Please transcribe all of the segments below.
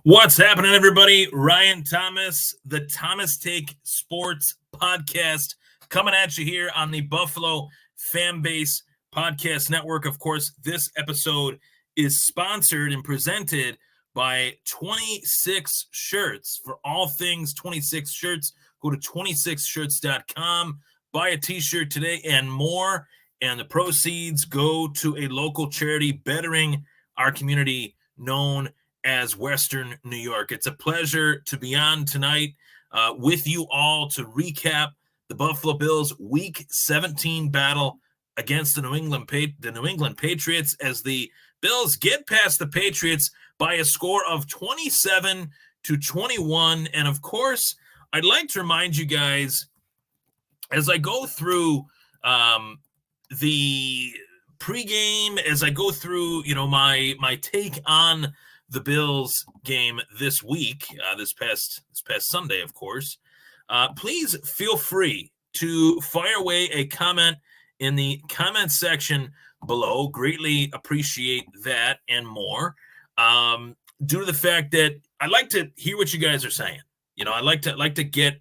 What's happening, everybody? Ryan Thomas, the Thomas Take Sports Podcast, coming at you here on the Buffalo Fanbase Podcast Network. Of course, this episode is sponsored and presented by 26 Shirts. For all things 26 Shirts, go to 26shirts.com, buy a t-shirt today and more, and the proceeds go to a local charity bettering our community known as Western New York. It's a pleasure to be on tonight with you all to recap the Buffalo Bills Week 17 battle against the New England Patriots as the Bills get past the Patriots by a score of 27-21. And of course, I'd like to remind you guys as I go through the pregame, as I go through, my take on the Bills game this week, this past Sunday, of course, please feel free to fire away a comment in the comment section below. Greatly appreciate that and more. Due to the fact that I like to hear what you guys are saying. I like to get,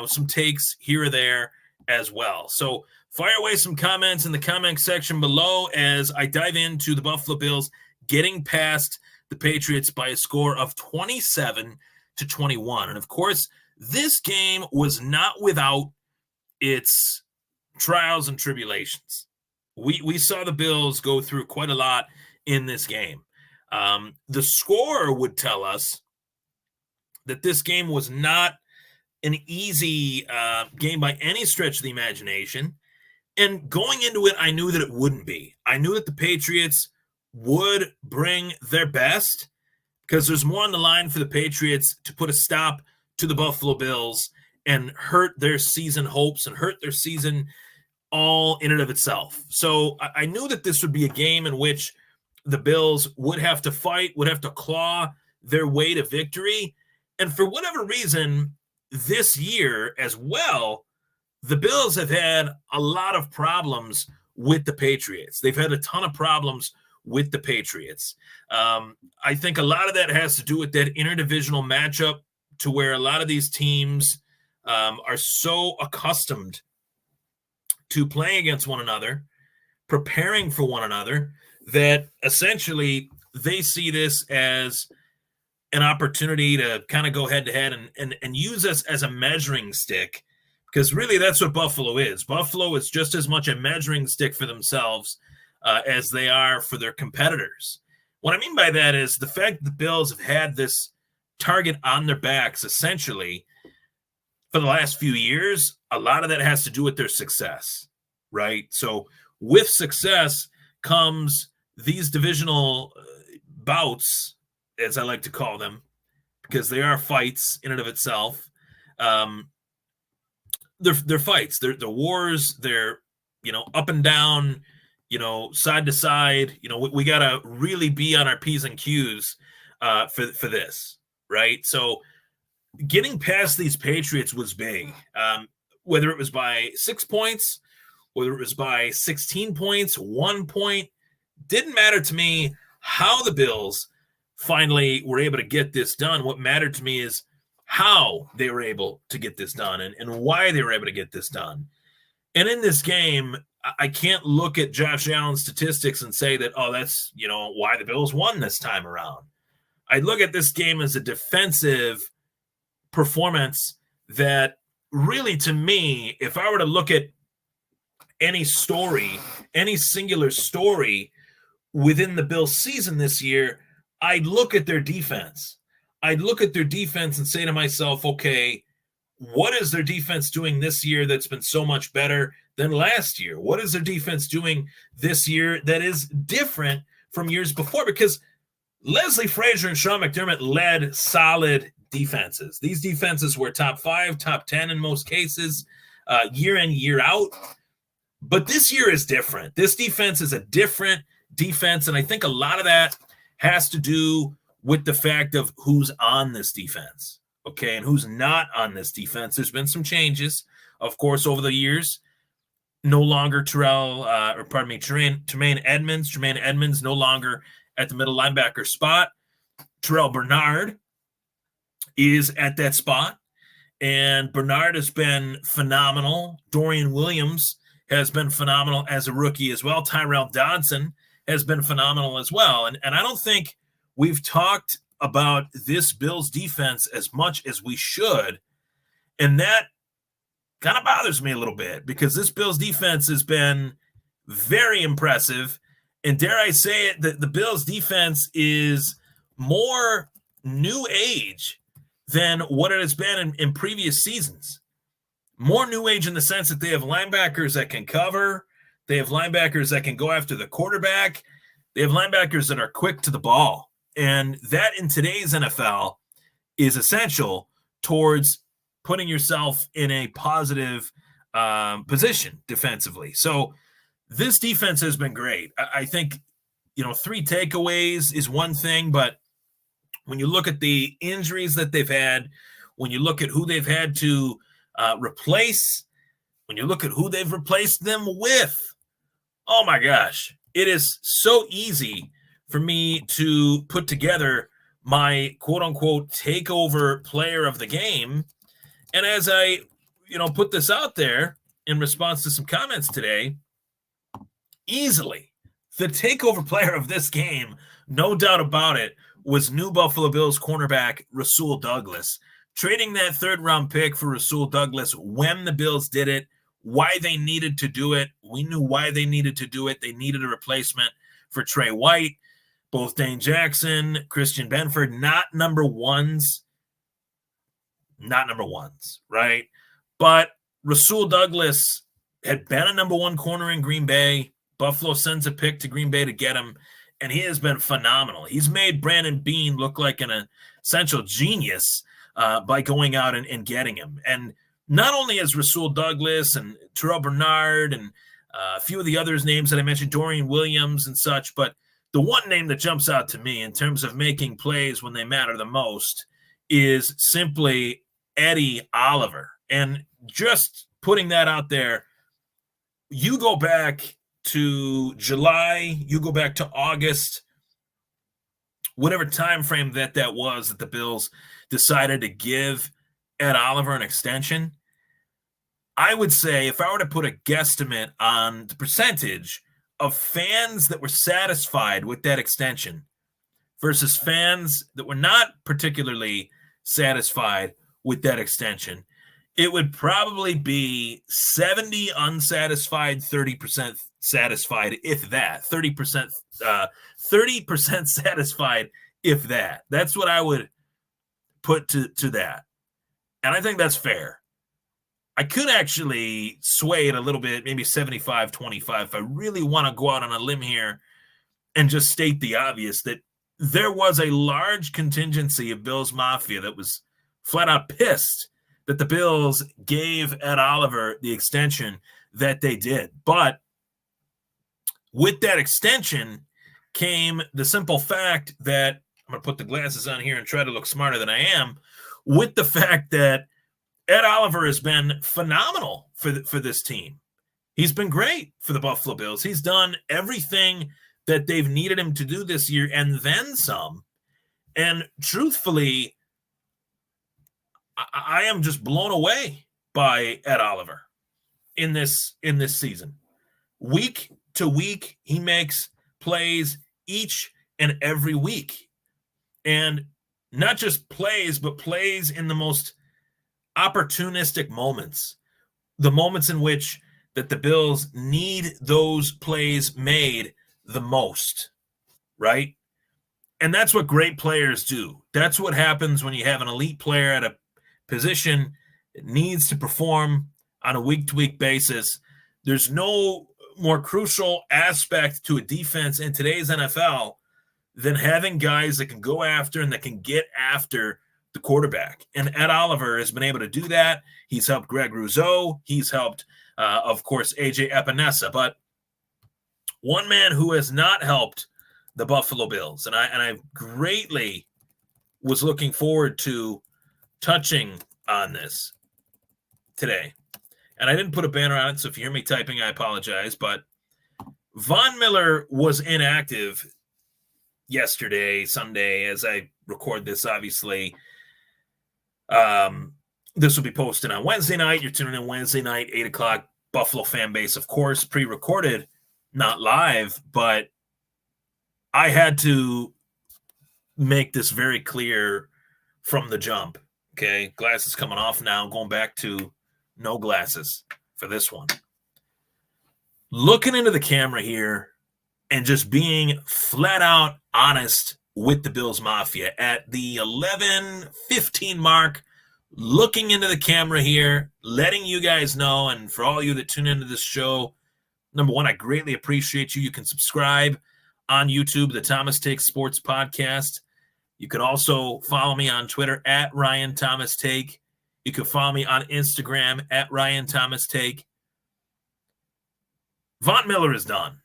some takes here or there as well. So fire away some comments in the comment section below as I dive into the Buffalo Bills getting past the Patriots by a score of 27-21. And of course, this game was not without its trials and tribulations. We saw the Bills go through quite a lot in this game. The score would tell us that this game was not an easy game by any stretch of the imagination. And going into it, I knew that it wouldn't be. I knew that the Patriots would bring their best because there's more on the line for the Patriots to put a stop to the Buffalo Bills and hurt their season hopes and hurt their season all in and of itself. So I knew that this would be a game in which the Bills would have to fight, would have to claw their way to victory. And for whatever reason, this year as well, the Bills have had a lot of problems with the Patriots. They've had a ton of problems with the Patriots. I think a lot of that has to do with that interdivisional matchup to where a lot of these teams are so accustomed to playing against one another, preparing for one another, that essentially they see this as an opportunity to kind of go head-to-head and use us as a measuring stick, because really that's what Buffalo is. Buffalo is just as much a measuring stick for themselves as they are for their competitors. What I mean by that is the fact that the Bills have had this target on their backs essentially for the last few years. A lot of that has to do with their success, right? So with success comes these divisional bouts, as I like to call them, because they are fights in and of itself. They're fights. They're wars. They're, up and down, side to side. We got to really be on our P's and Q's for this, right? So getting past these Patriots was big. Whether it was by 6 points, whether it was by 16 points, 1 point, didn't matter to me how the Bills finally were able to get this done. What mattered to me is how they were able to get this done and why they were able to get this done. And in this game, I can't look at Josh Allen's statistics and say that, that's, why the Bills won this time around. I look at this game as a defensive performance that really, to me, if I were to look at any story, any singular story within the Bills season this year, I'd look at their defense. I'd look at their defense and say to myself, okay, what is their defense doing this year that's been so much better than last year? What is their defense doing this year that is different from years before? Because Leslie Frazier and Sean McDermott led solid defenses. These defenses were top 5, top 10 in most cases, year in, year out. But this year is different. This defense is a different defense, and I think a lot of that has to do with the fact of who's on this defense, okay, and who's not on this defense. There's been some changes, of course, over the years. No longer Tremaine Edmonds. Tremaine Edmonds no longer at the middle linebacker spot. Terrell Bernard is at that spot. And Bernard has been phenomenal. Dorian Williams has been phenomenal as a rookie as well. Tyrell Dodson has been phenomenal as well. And I don't think we've talked about this Bills defense as much as we should. And that kind of bothers me a little bit because this Bills defense has been very impressive. And dare I say it, the Bills defense is more new age than what it has been in previous seasons. More new age in the sense that they have linebackers that can cover. They have linebackers that can go after the quarterback. They have linebackers that are quick to the ball. And that in today's NFL is essential towards putting yourself in a positive position defensively. So this defense has been great. I think, 3 takeaways is one thing, but when you look at the injuries that they've had, when you look at who they've had to replace, when you look at who they've replaced them with, oh my gosh, it is so easy for me to put together my quote-unquote takeover player of the game. And as I, put this out there in response to some comments today, easily the takeover player of this game, no doubt about it, was new Buffalo Bills cornerback Rasul Douglas. Trading that 3rd-round pick for Rasul Douglas when the Bills did it, why they needed to do it. We knew why they needed to do it. They needed a replacement for Trey White. Both Dane Jackson, Christian Benford, not number ones, right? But Rasul Douglas had been a number 1 corner in Green Bay. Buffalo sends a pick to Green Bay to get him, and he has been phenomenal. He's made Brandon Beane look like an essential genius by going out and getting him. And not only as Rasul Douglas and Terrell Bernard and a few of the others names that I mentioned, Dorian Williams and such, but the one name that jumps out to me in terms of making plays when they matter the most is simply Eddie Oliver. And just putting that out there, you go back to July, you go back to August, whatever time frame that was that the Bills decided to give Ed Oliver an extension, I would say if I were to put a guesstimate on the percentage of fans that were satisfied with that extension versus fans that were not particularly satisfied with that extension, it would probably be 70 unsatisfied, 30% satisfied, if that. 30% satisfied, if that. That's what I would put to that. And I think that's fair. I could actually sway it a little bit, maybe 75-25, if I really want to go out on a limb here and just state the obvious that there was a large contingency of Bills Mafia that was flat out pissed that the Bills gave Ed Oliver the extension that they did. But with that extension came the simple fact that, I'm going to put the glasses on here and try to look smarter than I am, with the fact that Ed Oliver has been phenomenal for this team. He's been great for the Buffalo Bills. He's done everything that they've needed him to do this year and then some. And truthfully, I am just blown away by Ed Oliver in this season. Week to week, he makes plays each and every week. And not just plays, but plays in the most opportunistic moments, the moments in which that the Bills need those plays made the most, right? And that's what great players do. That's what happens when you have an elite player at a position that needs to perform on a week-to-week basis. There's no more crucial aspect to a defense in today's NFL than having guys that can go after and that can get after the quarterback. And Ed Oliver has been able to do that. He's helped Greg Rousseau. He's helped, of course, AJ Epinesa. But one man who has not helped the Buffalo Bills, and I greatly was looking forward to touching on this today. And I didn't put a banner on it, so if you hear me typing, I apologize. But Von Miller was inactive yesterday, Sunday, as I record this, obviously. This will be posted on Wednesday night. You're tuning in Wednesday night, 8 o'clock. Buffalo fan base, of course, pre-recorded, not live, but I had to make this very clear from the jump. Okay, glasses coming off now, going back to no glasses for this one. Looking into the camera here and just being flat out honest with the Bills Mafia at the 11:15 mark, looking into the camera here, letting you guys know, and for all you that tune into this show, number one, I greatly appreciate you. You can subscribe on YouTube, the Thomas Take Sports Podcast. You can also follow me on Twitter at Ryan Thomas Take. You can follow me on Instagram at Ryan Thomas Take. Von Miller is done.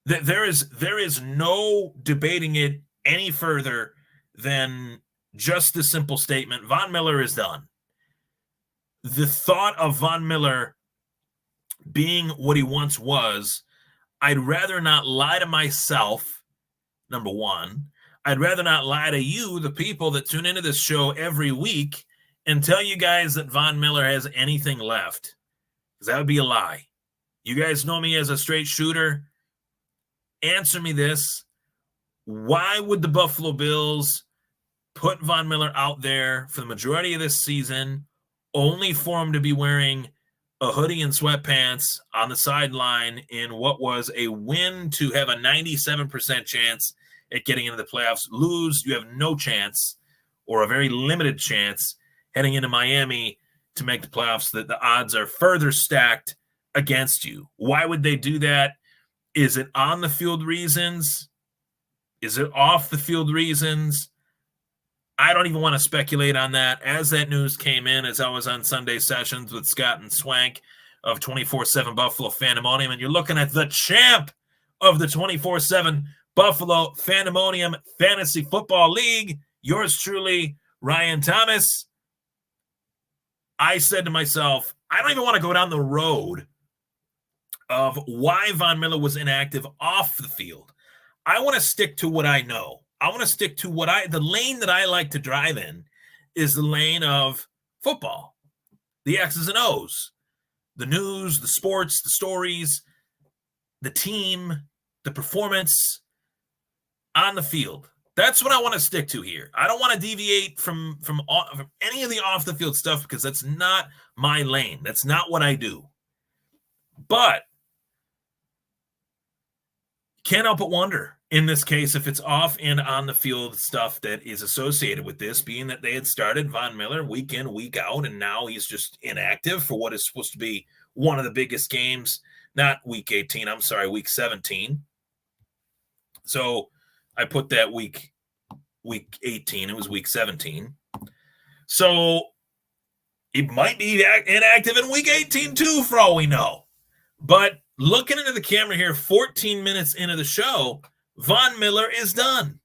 There is no debating it any further than just the simple statement. Von Miller is done. The thought of Von Miller being what he once was, I'd rather not lie to myself, number one. I'd rather not lie to you, the people that tune into this show every week, and tell you guys that Von Miller has anything left. Because that would be a lie. You guys know me as a straight shooter. Answer me this. Why would the Buffalo Bills put Von Miller out there for the majority of this season, only for him to be wearing a hoodie and sweatpants on the sideline in what was a win to have a 97% chance at getting into the playoffs? Lose, you have no chance, or a very limited chance, heading into Miami to make the playoffs. That the odds are further stacked against you. Why would they do that? Is it on the field reasons? Is it off the field reasons? I don't even want to speculate on that. As that news came in, as I was on Sunday sessions with Scott and Swank of 24/7 Buffalo Fandemonium, and you're looking at the champ of the 24/7 Buffalo Fandemonium Fantasy Football League, yours truly, Ryan Thomas. I said to myself, I don't even want to go down the road of why Von Miller was inactive off the field. I want to stick to what I know. I want to stick to the lane that I like to drive in is the lane of football, the X's and O's, the news, the sports, the stories, the team, the performance on the field. That's what I want to stick to here. I don't want to deviate from any of the off the field stuff because that's not my lane. That's not what I do. But can't help but wonder in this case if it's off and on the field stuff that is associated with this, being that they had started Von Miller week in, week out, and now he's just inactive for what is supposed to be one of the biggest games, not week 18, I'm sorry, week 17. So I put that week 18, it was week 17. So he might be inactive in week 18 too, for all we know. But looking into the camera here, 14 minutes into the show, Von Miller is done.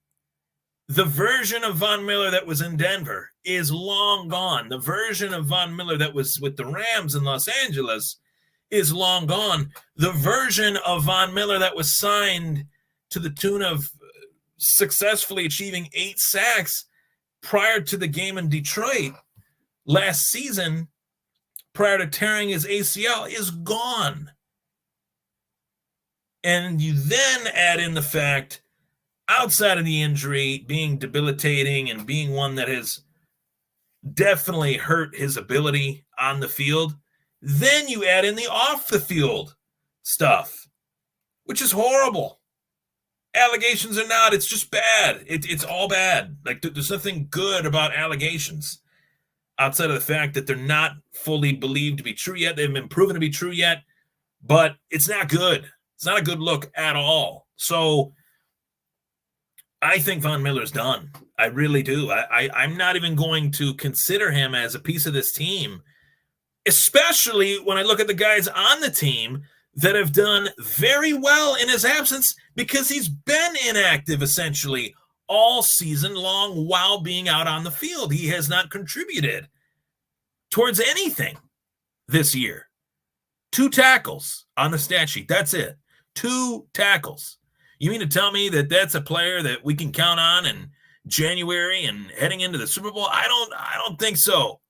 The version of Von Miller that was in Denver is long gone. The version of Von Miller that was with the Rams in Los Angeles is long gone. The version of Von Miller that was signed to the tune of successfully achieving 8 sacks prior to the game in Detroit last season, prior to tearing his ACL, is gone. And you then add in the fact, outside of the injury being debilitating and being one that has definitely hurt his ability on the field, then you add in the off the field stuff, which is horrible. Allegations or not, it's just bad. It's all bad. Like, there's nothing good about allegations outside of the fact that they're not fully believed to be true yet. They haven't been proven to be true yet, but it's not good. It's not a good look at all. So I think Von Miller's done. I really do. I'm not even going to consider him as a piece of this team, especially when I look at the guys on the team that have done very well in his absence because he's been inactive essentially all season long while being out on the field. He has not contributed towards anything this year. 2 tackles on the stat sheet. That's it. 2 tackles. You mean to tell me that that's a player that we can count on and January and heading into the Super Bowl? I don't think so.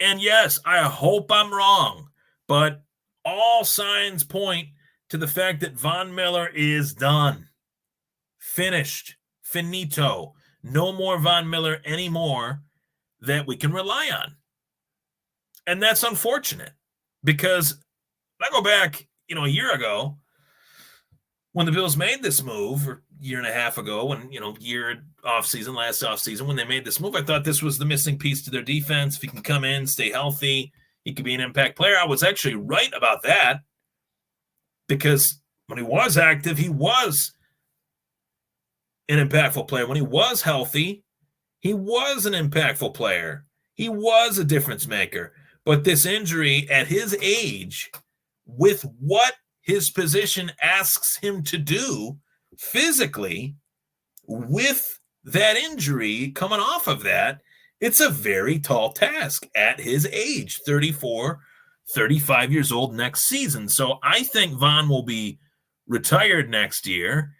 And yes, I hope I'm wrong, but all signs point to the fact that Von Miller is done. Finished. Finito. No more Von Miller anymore that we can rely on. And that's unfortunate because I go back, a year ago when the Bills made this move, or a year and a half ago, when, last off season, when they made this move, I thought this was the missing piece to their defense. If he can come in, stay healthy, he could be an impact player. I was actually right about that because when he was active, he was an impactful player. When he was healthy, he was an impactful player. He was a difference maker. But this injury at his age, with what his position asks him to do physically, with that injury coming off of that, it's a very tall task at his age, 34, 35 years old next season. So I think Von will be retired next year.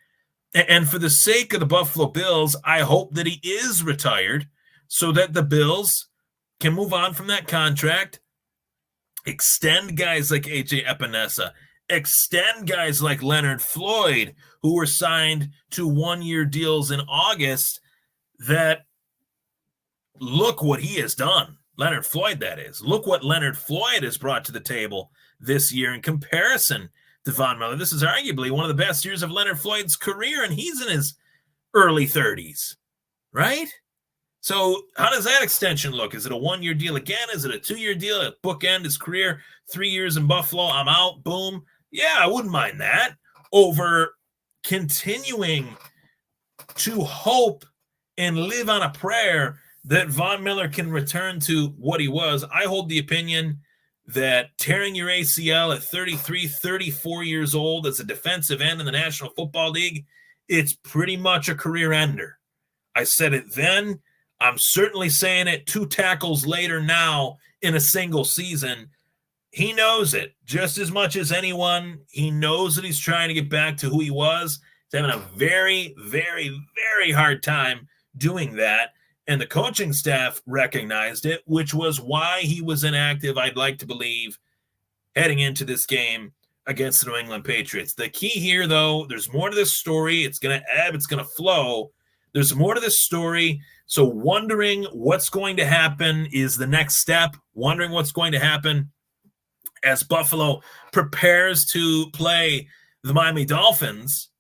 And for the sake of the Buffalo Bills, I hope that he is retired so that the Bills can move on from that contract, extend guys like A.J. Epinesa, extend guys like Leonard Floyd, who were signed to one-year deals in August, that look what he has done. Leonard Floyd, that is. Look what Leonard Floyd has brought to the table this year in comparison to Von Miller. This is arguably one of the best years of Leonard Floyd's career, and he's in his early 30s, right? So how does that extension look? Is it a one-year deal again? Is it a two-year deal at bookend his career? 3 years in Buffalo, I'm out, boom. Yeah, I wouldn't mind that over continuing to hope and live on a prayer that Von Miller can return to what he was. I hold the opinion that tearing your ACL at 33, 34 years old as a defensive end in the National Football League, it's pretty much a career ender. I said it then. I'm certainly saying it 2 tackles later now in a single season. He knows it just as much as anyone. He knows that he's trying to get back to who he was. He's having a very, very, very hard time doing that. And the coaching staff recognized it, which was why he was inactive, I'd like to believe, heading into this game against the New England Patriots. The key here, though, there's more to this story. It's going to ebb. It's going to flow. There's more to this story. So wondering what's going to happen is the next step. Wondering what's going to happen as Buffalo prepares to play the Miami Dolphins.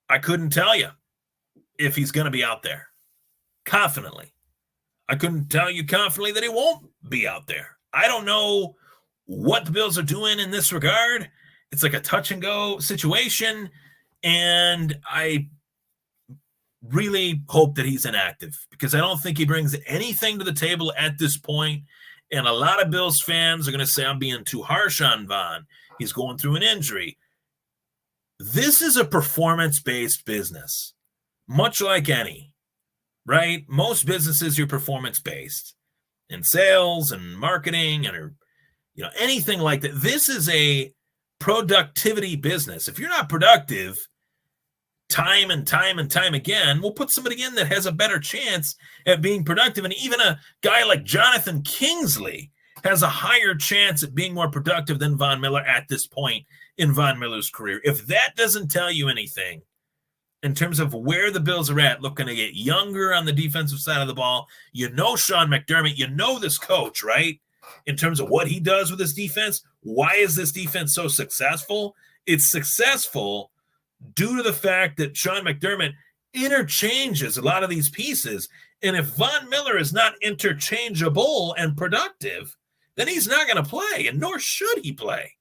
I couldn't tell you if he's going to be out there confidently. I couldn't tell you confidently that he won't be out there. I don't know what the Bills are doing in this regard. It's like a touch and go situation, and I really hope that he's inactive because I don't think he brings anything to the table at this point. And a lot of Bills fans are going to say I'm being too harsh on Von. He's going through an injury. This is a performance-based business, much like any, right? Most businesses, you're performance-based in sales and marketing and anything like that. This is a productivity business. If you're not productive time and time and time again, we'll put somebody in that has a better chance at being productive. And even a guy like Jonathan Kingsley has a higher chance at being more productive than Von Miller at this point in Von Miller's career. If that doesn't tell you anything in terms of where the Bills are at, looking to get younger on the defensive side of the ball, Sean McDermott, this coach, right? In terms of what he does with his defense, why is this defense so successful? It's successful due to the fact that Sean McDermott interchanges a lot of these pieces. And if Von Miller is not interchangeable and productive, then he's not going to play, and nor should he play.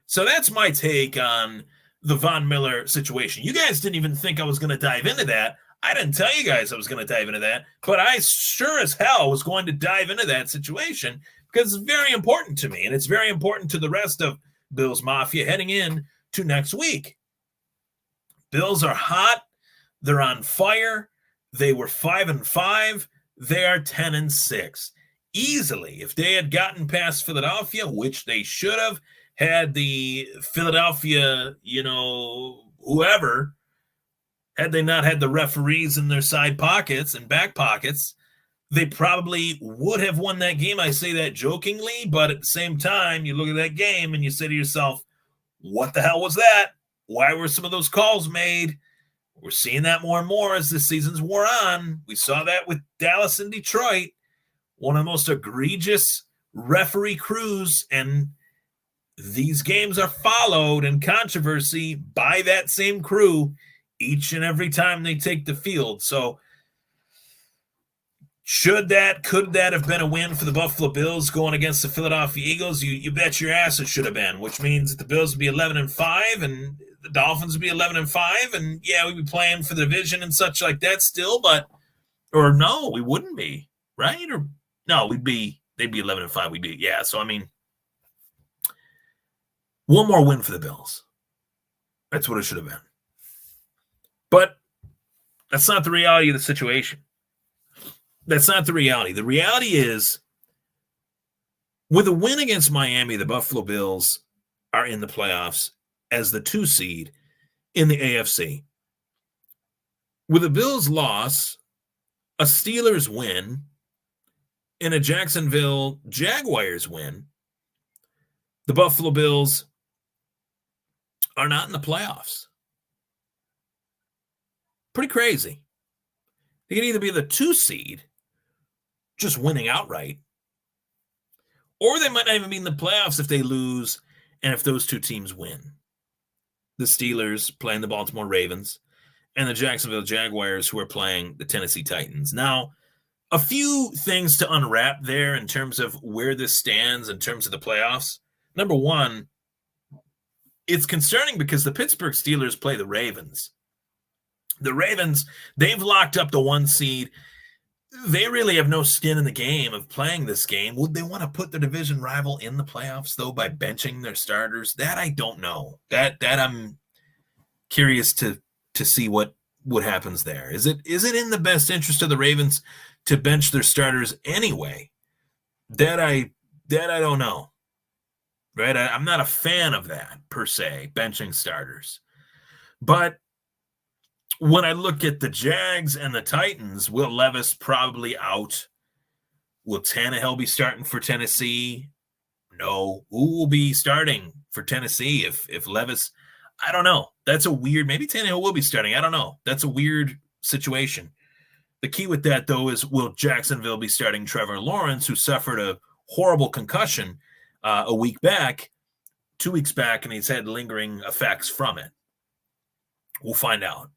So that's my take on the Von Miller situation. You guys didn't even think I was going to dive into that. I didn't tell you guys I was going to dive into that, but I sure as hell was going to dive into that situation because it's very important to me, and it's very important to the rest of Bills Mafia heading in to next week. Bills are hot. They're on fire. They were 5-5. They are 10-6. Easily, if they had gotten past Philadelphia, which they should have, had the Philadelphia, whoever Had they not had the referees in their side pockets and back pockets, they probably would have won that game. I say that jokingly, but at the same time, you look at that game and you say to yourself, what the hell was that? Why were some of those calls made? We're seeing that more and more as the season's wore on. We saw that with Dallas and Detroit, one of the most egregious referee crews, and these games are followed in controversy by that same crew each and every time they take the field. So could that have been a win for the Buffalo Bills going against the Philadelphia Eagles? You bet your ass it should have been, which means that the Bills would be 11-5 and the Dolphins would be 11-5, and yeah, we'd be playing for the division and such like that still, or no, we wouldn't be, right? Or no, they'd be 11-5, we'd be, yeah. So I mean, one more win for the Bills. That's what it should have been. But that's not the reality of the situation. That's not the reality. The reality is, with a win against Miami, the Buffalo Bills are in the playoffs as the 2 seed in the AFC. With a Bills loss, a Steelers win, and a Jacksonville Jaguars win, the Buffalo Bills are not in the playoffs. Pretty crazy. They can either be the 2 seed, just winning outright, or they might not even be in the playoffs if they lose and if those 2 teams win. The Steelers playing the Baltimore Ravens and the Jacksonville Jaguars, who are playing the Tennessee Titans. Now, a few things to unwrap there in terms of where this stands in terms of the playoffs. Number one, it's concerning because the Pittsburgh Steelers play the Ravens. The Ravens, they've locked up the 1 seed. They really have no skin in the game of playing this game. Would they want to put their division rival in the playoffs, though, by benching their starters? That I don't know. That I'm curious to see what happens there. Is it in the best interest of the Ravens to bench their starters anyway? That I don't know. Right? I'm not a fan of that, per se, benching starters. But when I look at the Jags and the Titans, Will Levis probably out. Will Tannehill be starting for Tennessee? No. Who will be starting for Tennessee if Levis? I don't know. That's a weird. Maybe Tannehill will be starting. I don't know. That's a weird situation. The key with that, though, is will Jacksonville be starting Trevor Lawrence, who suffered a horrible concussion a week back, 2 weeks back, and he's had lingering effects from it. We'll find out.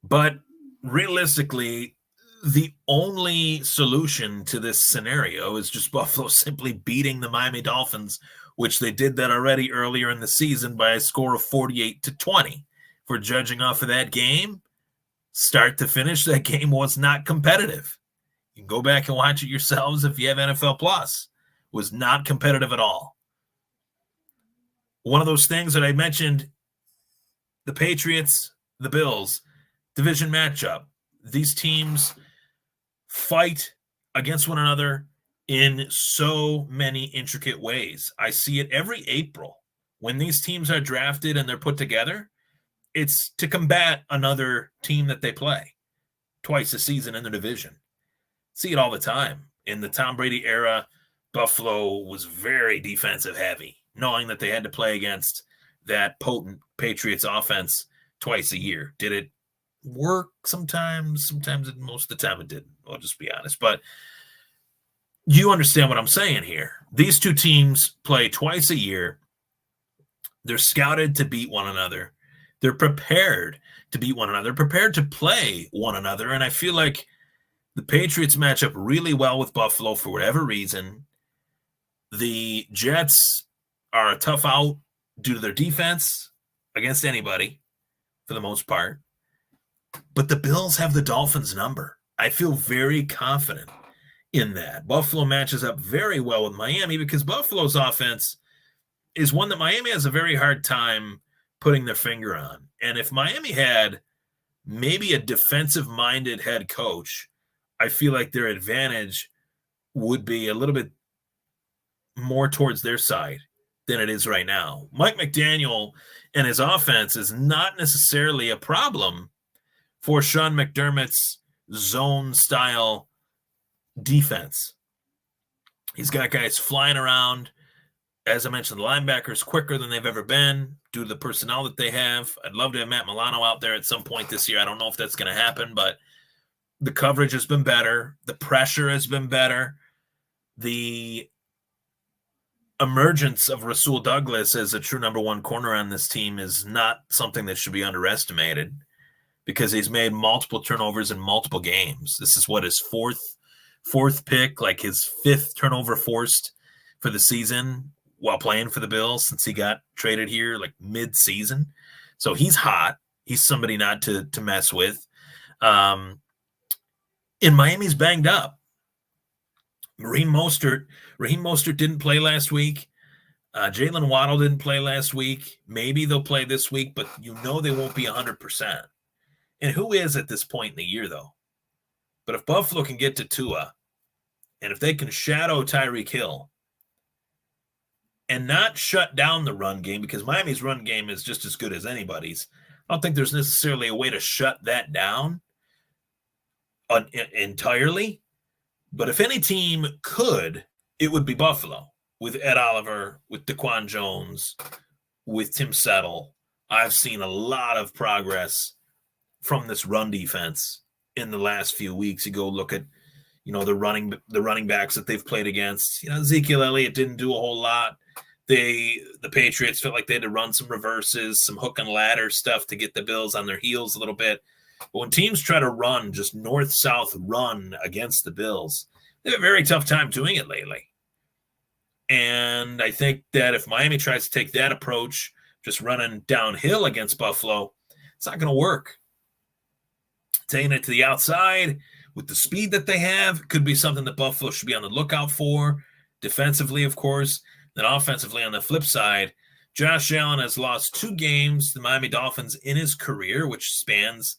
But realistically, the only solution to this scenario is just Buffalo simply beating the Miami Dolphins, which they did that already earlier in the season by a score of 48-20. If we're judging off of that game, start to finish, that game was not competitive. You can go back and watch it yourselves if you have NFL Plus. It was not competitive at all. One of those things that I mentioned, the Patriots, the Bills, division matchup. These teams fight against one another in so many intricate ways. I see it every April when these teams are drafted and they're put together. It's to combat another team that they play twice a season in the division. See it all the time. In the Tom Brady era, Buffalo was very defensive heavy, knowing that they had to play against that potent Patriots offense twice a year. Did it work sometimes? Most of the time it didn't. I'll just be honest. But you understand what I'm saying here. These 2 teams play twice a year. They're scouted to beat one another. They're prepared to beat one another, prepared to play one another. And I feel like the Patriots match up really well with Buffalo for whatever reason. The Jets are a tough out due to their defense against anybody for the most part. But the Bills have the Dolphins' number. I feel very confident in that. Buffalo matches up very well with Miami because Buffalo's offense is one that Miami has a very hard time putting their finger on. And if Miami had maybe a defensive-minded head coach, I feel like their advantage would be a little bit more towards their side than it is right now. Mike McDaniel and his offense is not necessarily a problem for Sean McDermott's zone style defense. He's got guys flying around. As I mentioned, the linebackers quicker than they've ever been due to the personnel that they have. I'd love to have Matt Milano out there at some point this year. I don't know if that's going to happen, but the coverage has been better. The pressure has been better. The emergence of Rasul Douglas as a true number one corner on this team is not something that should be underestimated because he's made multiple turnovers in multiple games. This is what his fourth pick, like his fifth turnover forced for the season while playing for the Bills since he got traded here like mid-season. So he's hot. He's somebody not to mess with. And Miami's banged up. Raheem Mostert didn't play last week. Jalen Waddle didn't play last week. Maybe they'll play this week, but you know they won't be 100%. And who is at this point in the year, though? But if Buffalo can get to Tua, and if they can shadow Tyreek Hill and not shut down the run game, because Miami's run game is just as good as anybody's, I don't think there's necessarily a way to shut that down entirely. But if any team could, it would be Buffalo with Ed Oliver, with Daquan Jones, with Tim Settle. I've seen a lot of progress from this run defense in the last few weeks. You go look at, the running backs that they've played against. Ezekiel Elliott didn't do a whole lot. The Patriots felt like they had to run some reverses, some hook and ladder stuff to get the Bills on their heels a little bit. But when teams try to run, just north-south run against the Bills, they have a very tough time doing it lately. And I think that if Miami tries to take that approach, just running downhill against Buffalo, it's not going to work. Taking it to the outside with the speed that they have could be something that Buffalo should be on the lookout for. Defensively, of course. Then offensively, on the flip side, Josh Allen has lost 2 games to the Miami Dolphins in his career, which spans,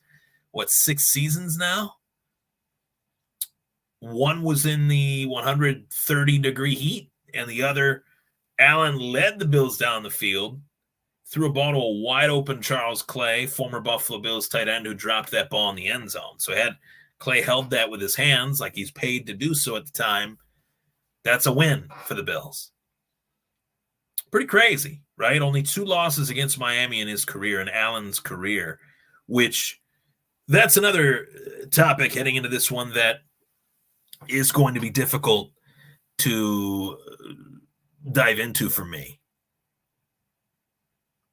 6 seasons now? One was in the 130-degree heat, and the other, Allen led the Bills down the field, threw a ball to a wide-open Charles Clay, former Buffalo Bills tight end, who dropped that ball in the end zone. So had Clay held that with his hands, like he's paid to do so at the time, that's a win for the Bills. Pretty crazy, right? Only 2 losses against Miami in his career, in Allen's career, which that's another topic heading into this one that is going to be difficult to dive into for me.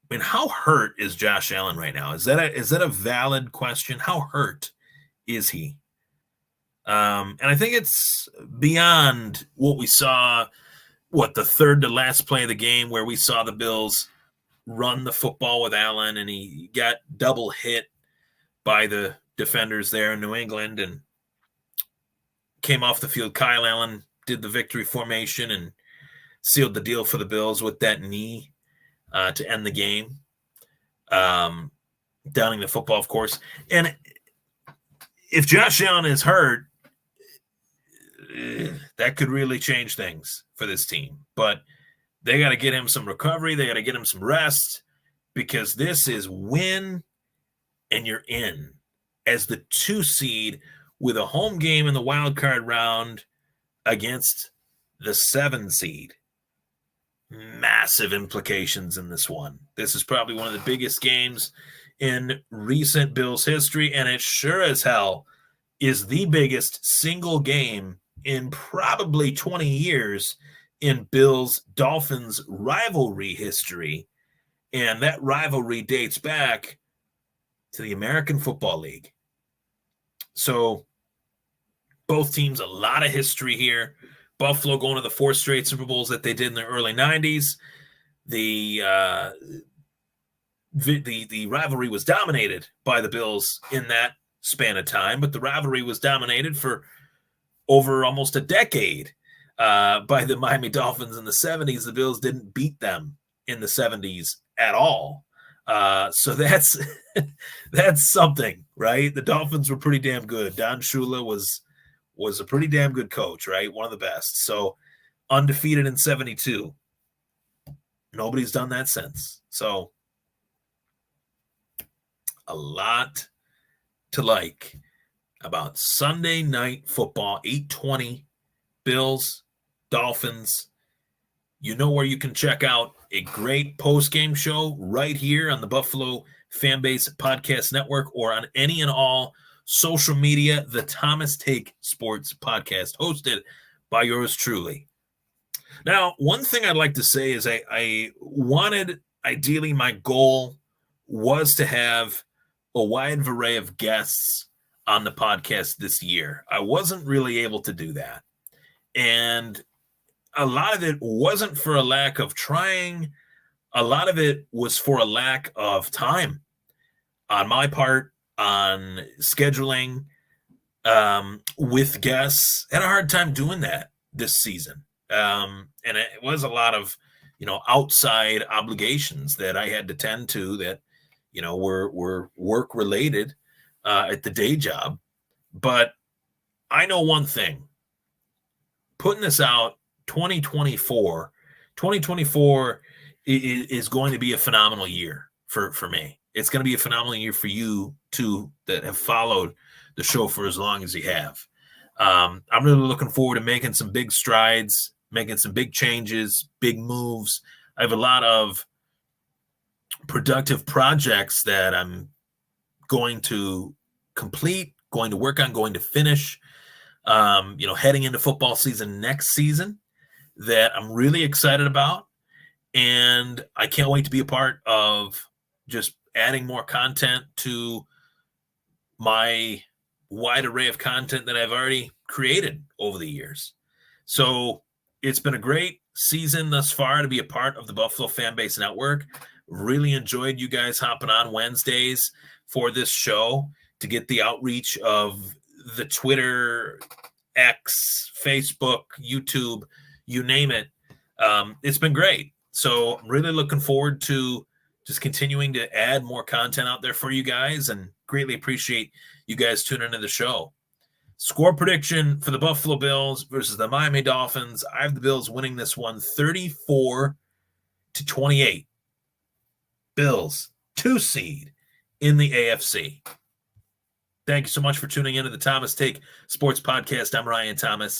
I mean, how hurt is Josh Allen right now? Is that a valid question? How hurt is he? And I think it's beyond what we saw, the third to last play of the game, where we saw the Bills run the football with Allen, and he got double hit by the defenders there in New England and came off the field. Kyle Allen did the victory formation and sealed the deal for the Bills with that knee to end the game. Downing the football, of course. And if Josh Allen is hurt, that could really change things for this team. But they got to get him some recovery. They got to get him some rest, because this is win and you're in as the 2 seed with a home game in the wild card round against the 7 seed. Massive implications in this one. This is probably one of the biggest games in recent Bills history, and it sure as hell is the biggest single game in probably 20 years in Bills-Dolphins rivalry history. And that rivalry dates back to the American Football League. So both teams, a lot of history here. Buffalo going to the 4 straight Super Bowls that they did in the early 90s. The rivalry was dominated by the Bills in that span of time, but the rivalry was dominated for over almost a decade by the Miami Dolphins in the 70s. The Bills didn't beat them in the 70s at all. So that's something, right? The Dolphins were pretty damn good. Don Shula was a pretty damn good coach, right? One of the best. So undefeated in 72. Nobody's done that since. So a lot to like about Sunday night football, 8:20, Bills, Dolphins. You know where you can check out a great post-game show right here on the Buffalo Fanbase Podcast Network or on any and all social media, the Thomas Take Sports Podcast, hosted by yours truly. Now, one thing I'd like to say is I wanted, ideally, my goal was to have a wide array of guests on the podcast this year. I wasn't really able to do that. And a lot of it wasn't for a lack of trying. A lot of it was for a lack of time on my part, on scheduling with guests. Had a hard time doing that this season. And it was a lot of, outside obligations that I had to tend to that, were work related at the day job. But I know one thing, putting this out 2024 is going to be a phenomenal year for me. It's going to be a phenomenal year for you too that have followed the show for as long as you have. I'm really looking forward to making some big strides, making some big changes, big moves. I have a lot of productive projects that I'm going to complete, going to work on, going to finish, heading into football season next season that I'm really excited about. And I can't wait to be a part of just adding more content to my wide array of content that I've already created over the years. So it's been a great season thus far to be a part of the Buffalo Fanbase Network. Really enjoyed you guys hopping on Wednesdays for this show to get the outreach of the Twitter, X, Facebook, YouTube, you name it. It's been great. So I'm really looking forward to just continuing to add more content out there for you guys, and greatly appreciate you guys tuning into the show. Score prediction for the Buffalo Bills versus the Miami Dolphins. I have the Bills winning this one 34-28. Bills, 2 seed in the AFC. Thank you so much for tuning into the Thomas Take Sports Podcast. I'm Ryan Thomas.